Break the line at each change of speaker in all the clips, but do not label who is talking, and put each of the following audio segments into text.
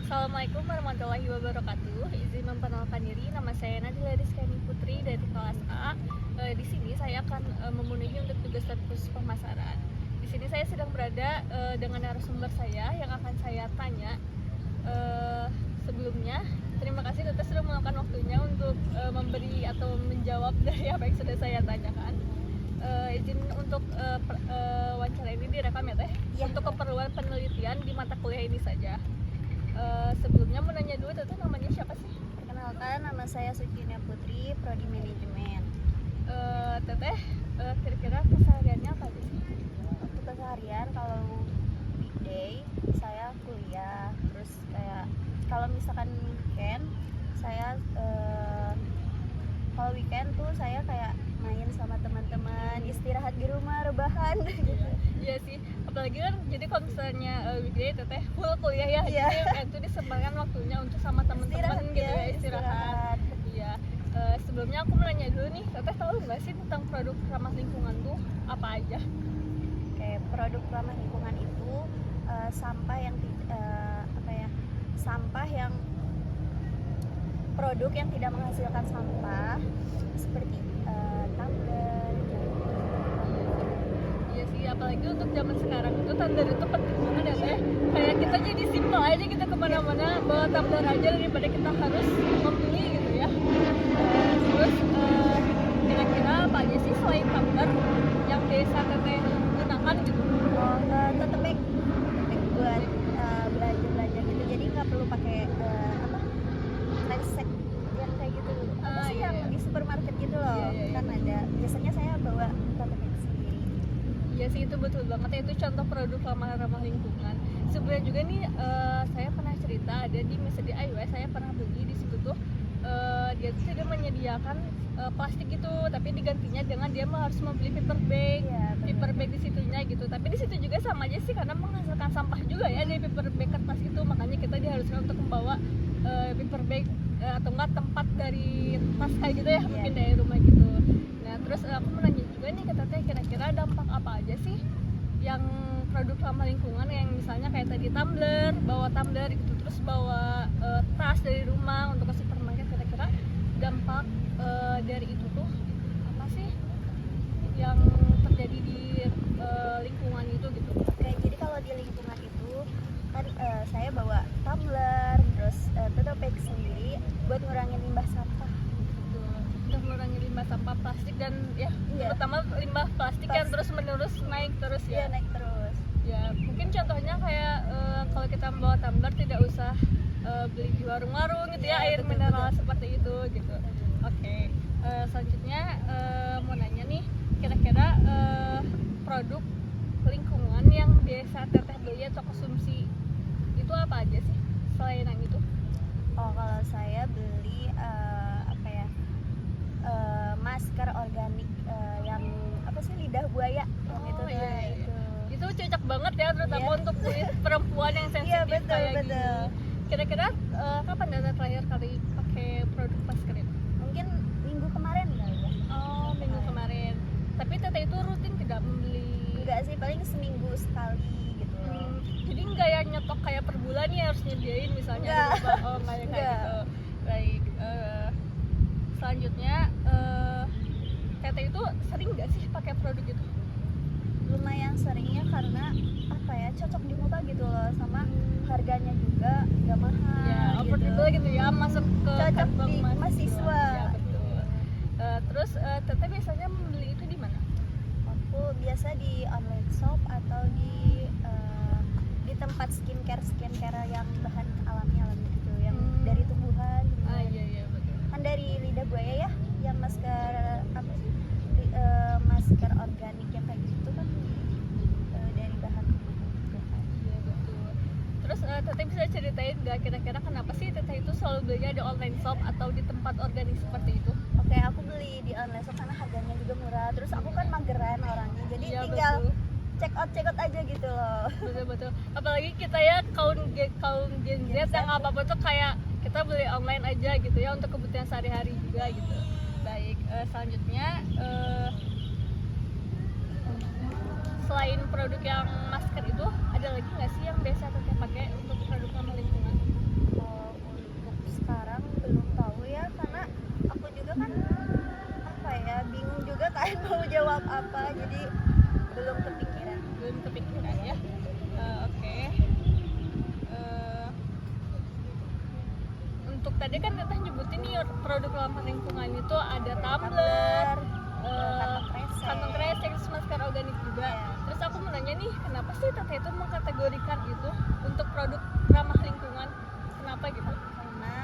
Assalamualaikum warahmatullahi wabarakatuh. Izin memperkenalkan diri, nama saya Nadila Rizkyani Putri dari kelas A. Di sini saya akan memenuhi untuk tugas dan khusus pemasaran. Di sini saya sedang berada dengan narasumber saya yang akan saya tanya. Sebelumnya, terima kasih Teteh sudah meluangkan waktunya untuk memberi atau menjawab dari apa yang sudah saya tanyakan. Izin untuk wawancara ini direkam ya Teh? Ya. Untuk keperluan penelitian di mata kuliah ini saja. Sebelumnya mau nanya dulu, Teteh namanya siapa sih?
Perkenalkan, nama saya Sucinia Putri, Prodi Manajemen.
Teteh, kira-kira kesehariannya apa aja sih?
Untuk keseharian, kalau weekday saya kuliah, terus kayak kalau misalkan weekend saya kalau weekend tuh saya kayak main sama teman-teman, istirahat di rumah, rebahan gitu.
Iya sih, apalagi kan jadi kalau misalnya weekday Teteh full kuliah ya,
Iya.
jadi itu disempatkan waktunya untuk sama teman-teman gitu ya, istirahat. Iya. Sebelumnya aku mau nanya dulu nih, Teteh tahu nggak sih tentang produk ramah lingkungan tuh apa aja?
Kayak produk ramah lingkungan itu sampah yang sampah yang produk yang tidak menghasilkan sampah seperti tumbler.
Iya sih, apalagi untuk zaman sekarang itu tumbler itu penting banget ya Teh. Kayak kita jadi simpel aja kita kemana-mana bawa tumbler aja daripada kita harus membeli gitu ya. Terus kira-kira apa aja sih selain tumbler yang biasa Teteh gunakan gitu?
Tote bag buat belanja gitu, jadi nggak perlu pakai resek yang kayak gitu. Yang di supermarket gitu loh.
Iya.
Kan ada, biasanya saya bawa tote bag sendiri.
Iya sih, itu betul banget ya, itu contoh produk ramah lingkungan. Sebenarnya juga nih saya pernah cerita ada di misalnya di DIY, saya pernah beli di situ tuh dia tuh tidak menyediakan plastik itu, tapi digantinya dengan dia harus membeli paper bag. Paper bag di situnya gitu. Tapi di situ juga sama aja sih karena menghasilkan sampah juga ya dari paper bag kertas itu, makanya kita diharuskan untuk membawa paper bag atau enggak tempat dari tas kayak gitu ya, mungkin dari rumah gitu. Nah, terus aku mau nanya juga nih ke Teteh, kira-kira dampak apa aja sih yang produk ramah lingkungan yang misalnya kayak tadi tumbler, bawa tumbler gitu, terus bawa tas dari rumah untuk ke supermarket, kira-kira dampak dari itu tuh apa sih yang terjadi di lingkungan itu gitu?
Oke, jadi kalau di lingkungan itu kan saya bawa tumbler, terus tote bag sendiri buat ngurangin limbah sampah.
Untuk mengurangi limbah sampah plastik dan terutama limbah plastik yang terus menerus naik terus ya.
Iya, naik terus.
Ya, mungkin contohnya kayak kalau kita membawa tumbler tidak usah beli di warung-warung gitu ya, air mineral seperti itu gitu. Oke. Selanjutnya mau nanya nih, kira-kira produk lingkungan yang biasa Teteh beli atau konsumsi itu apa aja sih selain yang itu?
Oh, kalau saya beli masker organik yang apa sih, lidah buaya itu.
Itu cocok banget ya, terutama untuk kulit perempuan yang sensitif kayak gitu. Kira-kira kapan Teteh terakhir kali pakai produk masker itu?
Mungkin minggu kemarin kali ya.
Oh, minggu kemarin. Tapi Teteh itu rutin tidak membeli?
Enggak sih, paling seminggu sekali gitu.
Jadi nggak yang nyetok kayak per bulan ya harus nyediain misalnya? Oh, kayak gitu. Baik. Selanjutnya Teteh itu sering nggak sih pakai produk itu?
Lumayan seringnya karena apa ya, cocok di muka gitu loh, sama harganya juga nggak mahal.
Ya, affordable gitu ya, masuk ke
cocok
kantong
di mahasiswa.
Ya, betul. Terus Teteh biasanya membeli itu di mana?
Aku biasa di online shop atau di tempat skincare yang bahan alami gitu, yang dari tumbuhan.
Iya betul.
Kan dari lidah buaya ya, yang masker apa sih? Masker organik yang kayak gitu kan dari bahan tumbuhan.
Iya betul. Terus Teteh bisa ceritain nggak kira-kira kenapa sih Teteh itu selalu belinya di online shop atau di tempat organik seperti itu?
Oke, aku beli di online shop karena harganya juga murah. Terus aku kan mageran orangnya, jadi tinggal check out aja gitu loh.
Betul. Apalagi kita ya kaum Gen Z yang apa-apa tuh kayak kita beli online aja gitu ya untuk kebutuhan sehari-hari juga gitu. Baik, selanjutnya selain produk yang masker itu ada lagi nggak sih yang biasa Teteh pakai untuk produk ramah lingkungan? tadi kan teteh nyebutin nih produk ramah lingkungan itu ada tumbler, kantong kresek, terus masker organik juga. Terus aku mau nanya nih, kenapa sih teteh itu mengkategorikan itu untuk produk ramah lingkungan? Kenapa gitu?
Karena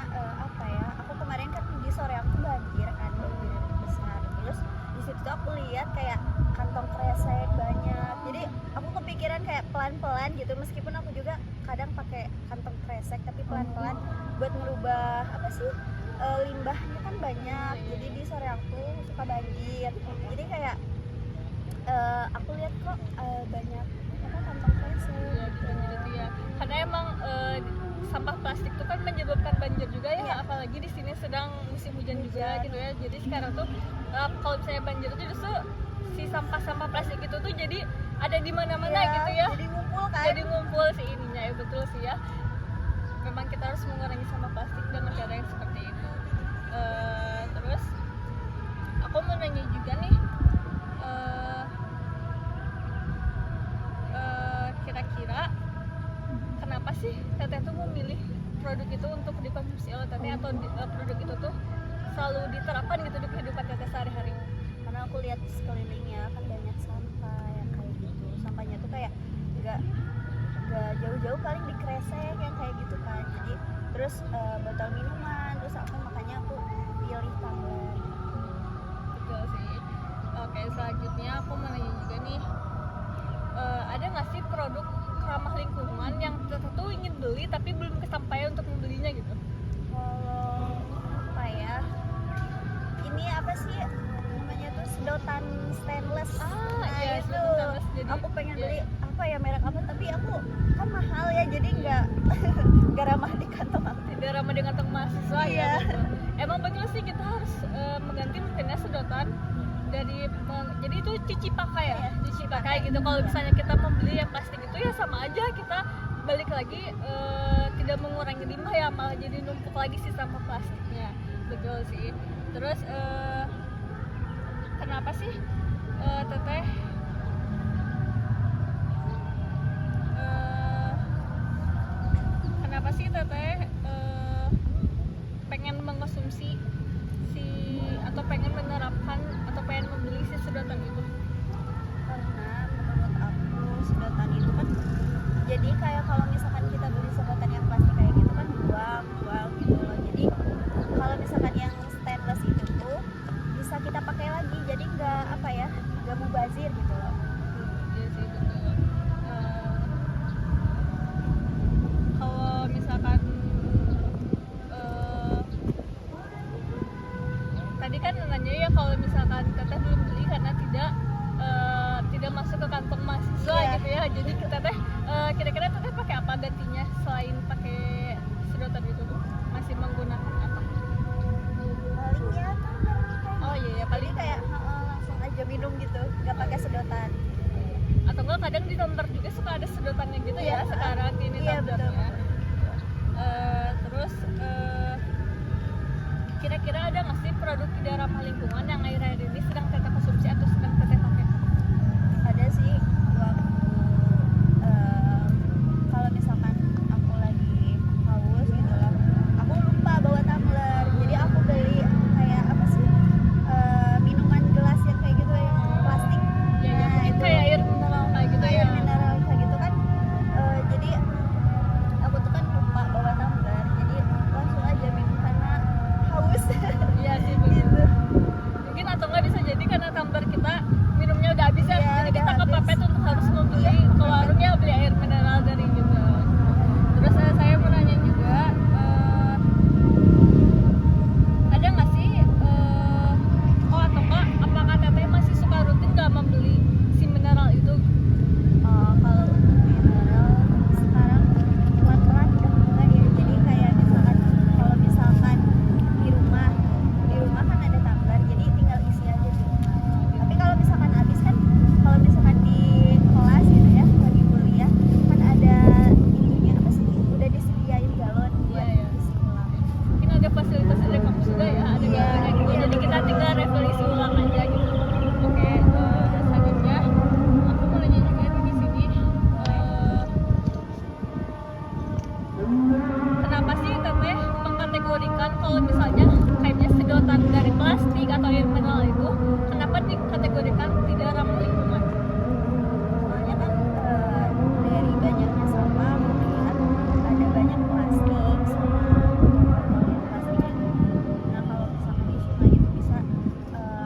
apa ya, aku kemarin kan di sore aku banjir kan, banjir besar. Terus di situ tuh aku lihat kayak kantong kresek banyak, jadi aku kepikiran kayak pelan-pelan gitu, meskipun aku juga kadang pakai kantong kresek tapi pelan-pelan buat ngerubah apa sih, limbahnya kan banyak, jadi di sore aku suka banjir, jadi kayak aku lihat kok banyak apa kantong kresek
Ya gitu gitu ya. Karena emang sampah plastik itu kan menyebabkan banjir juga ya,
Iya.
apalagi di sini sedang musim hujan juga gitu ya. Jadi sekarang tuh kalau misalnya banjir itu justru si sampah-sampah plastik itu tuh jadi ada di mana-mana
Iya,
gitu ya.
jadi ngumpul kan.
Jadi ngumpul si ininya ya, betul sih ya. Memang kita harus mengurangi sampah plastik dengan cara yang seperti itu. Terus aku mau nanya juga nih, kira-kira kenapa sih teteh tuh memilih produk itu untuk dikonsumsi oleh teteh, atau produk itu tuh selalu diterapkan gitu di kehidupan teteh sehari-hari?
Karena aku lihat sekelilingnya kan banyak sampah yang kayak gitu, sampahnya tuh kayak nggak jauh-jauh, paling di kresek yang kayak gitu kan. Jadi terus botol minuman, terus makanya aku pilih tumbler.
Betul sih. Oke, selanjutnya aku mau nanya juga nih, ada nggak sih produk ramah lingkungan yang teteh tuh ingin beli tapi belum kesampaian untuk membelinya gitu?
Kalau apa ya, ini apa sih namanya tuh, sedotan stainless.
Iya,
itu
sedotan stainless. Jadi
aku pengen
iya.
beli apa ya, merek apa, tapi aku kan mahal ya, jadi nggak ramah di kantong aku.
Tidak ramah dengan kantong mahasiswa ya.
Iya.
Betul. Emang betul sih, kita harus mengganti mungkinnya sedotan dari jadi itu cuci pakai ya,
Iya,
cuci pakai gitu. Kalau misalnya kita membeli yang plastik itu ya sama aja, kita balik lagi tidak mengurangi limbah ya, malah jadi numpuk lagi sih sampah plastiknya. Betul sih. Terus kenapa sih teteh kenapa sih teteh pengen mengkonsumsi atau pengen menerapkan atau pengen membeli si sedotan itu?
Karena menurut aku sedotan itu kan, jadi kayak kalau misalkan kita beli sedotan yang plastik kayak gitu kan buang gitu loh. Jadi kalau misalkan yang stainless itu tuh bisa kita pakai lagi, jadi nggak mubazir gitu loh.
Iya sih, betul. Kalau misalkan tadi kan nanya ya, kalau misalkan teteh belum beli karena tidak masuk ke kantong mahasiswa
Iya.
gitu ya. Jadi teteh kira-kira teteh pakai apa gantinya selain pakai sedotan itu tuh? Masih menggunakan apa?
Palingnya tumbler kayak
Oh iya ya,
jadi
paling
kayak langsung aja minum gitu, nggak pakai sedotan.
atau enggak kadang di tumbler juga suka ada sedotannya gitu ya,
Iya.
sekarang ini
Iya,
tumblernya. Terus kira-kira ada nggak sih produk tidak ramah lingkungan yang akhir-akhir ini sedang teteh konsumsi atau sedang teteh pakai?
Ada sih, waktu kalau misalkan aku lagi haus gitu loh, aku lupa bawa tumbler, jadi aku beli kayak apa sih, minuman gelas yang kayak gitu yang plastik.
Ya,
Nah,
mungkin
itu
kayak air mineral kayak gitu
air
ya.
mineral kayak gitu kan. Jadi aku tuh kan lupa bawa tumbler, jadi langsung aja minum karena haus.
Iya sih, betul.
Gitu.
Mungkin atau nggak bisa jadi karena tumbler kita minumnya udah habis ya,
Iya,
jadi
udah
kita
habis.
kepepet untuk harus membeli ke warung ya, beli air mineral dari gitu. Terus saya mau nanya juga, ada nggak sih atau enggak, apakah teteh masih suka rutin nggak membeli si mineral itu?
Kalau untuk mineral sekarang pelan-pelan udah mulai ya, jadi kayak misalkan kalau misalkan di rumah kan ada tumbler, jadi tinggal isi aja di rumah. Tapi kalau misalkan habis kan, kalau misalkan di kelas gitu ya, lagi kuliah kan ada ininya apa sih, udah disediain galon buat
Iya.
isi ulang.
Mungkin ada fasilitas dari kampus juga ya, ada
Iya,
galonnya gitu,
iya,
jadi kita
betul.
tinggal refilling ulang aja gitu. Oke, selanjutnya aku mau nanya juga nih di sini, kenapa sih teteh dikategorikan kalau misalnya kayak sedotan dari plastik atau air mineral itu kenapa dikategorikan tidak ramah lingkungan?
Soalnya kan dari banyaknya sampah melihat ada banyak plastik sama botol yang plastik itu. Nah kalau misalkan di sungai itu bisa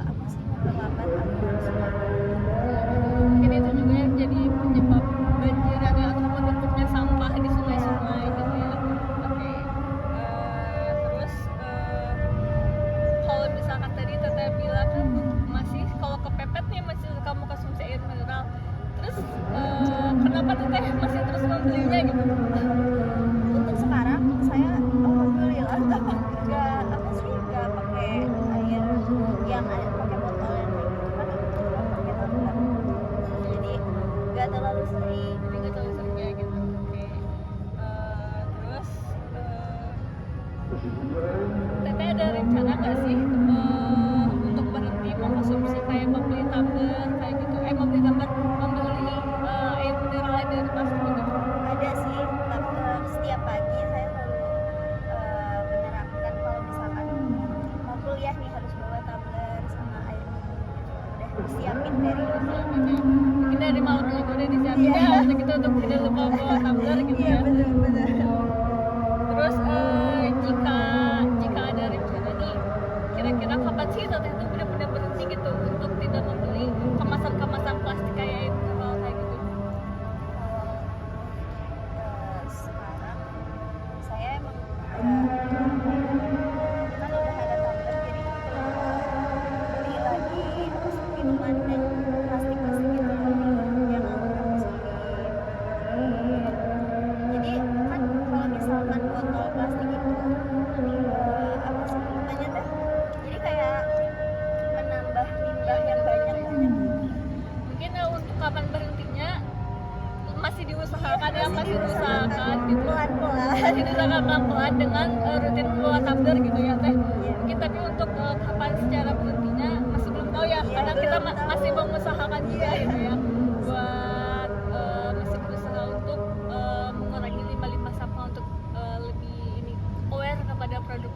apa sih memperlambat aliran sungai.
Mungkin itu juga yang jadi penyebab banjir atau menumpuknya sampah di sungai-sungai gitu ya. Oke. Terus kalau misalkan tadi Teteh bilang kan masih kalau kepepet nih masih kamu konsumsi air mineral. Terus kenapa Teteh masih terus membelinya gitu?
Untuk sekarang saya alhamdulillah nggak pakai air yang ada pakai botol yang kayak gitu kan aku cuma pakai tumbler jadi nggak terlalu sering.
Jadi nggak terlalu sering ya gitu. Oke. Terus Teteh ada rencana nggak sih untuk berhenti mengkonsumsi kayak membeli tumbler kayak gitu? Membeli tumbler, membeli air mineral dari plastik gitu.
Ada sih setiap pagi saya selalu menerapkan kalau misalkan mau kuliah nih harus bawa tumbler sama air minum udah disiapin dari rumah.
Mungkin dari malam juga udah disiapin
Iya.
ya untuk kita untuk tidak lupa bawa tumbler gitu
Iya
ya.
benar.
Terus jika ada rencana nih, kira-kira kapan sih Teteh itu benar-benar berhenti gitu untuk tidak membeli kemasan-kemasan plastik kayak air mineral kayak gitu?
Sekarang saya emang kan udah ada tumbler jadi beli lagi apa sih minuman yang plastik itu yang aku sendiri. Jadi kan kalau misalkan botol plastik itu apa sih namanya teh? Jadi kayak menambah limbah yang banyak.
Mungkin untuk kapan berhentinya masih diusahakan ya, masih diusahakan gitu.
Pelan-pelan.
Masih diusahakan pelan-pelan dengan rutin bawa tumbler gitu ya Teh.
Iya.
Mungkin tapi untuk kapan secara berhentinya masih belum tahu ya,
Iya,
karena kita
belum tahu.
masih mengusahakan juga gitu ya buat masih berusaha untuk mengurangi limbah-limbah sampah untuk lebih ini aware kepada produk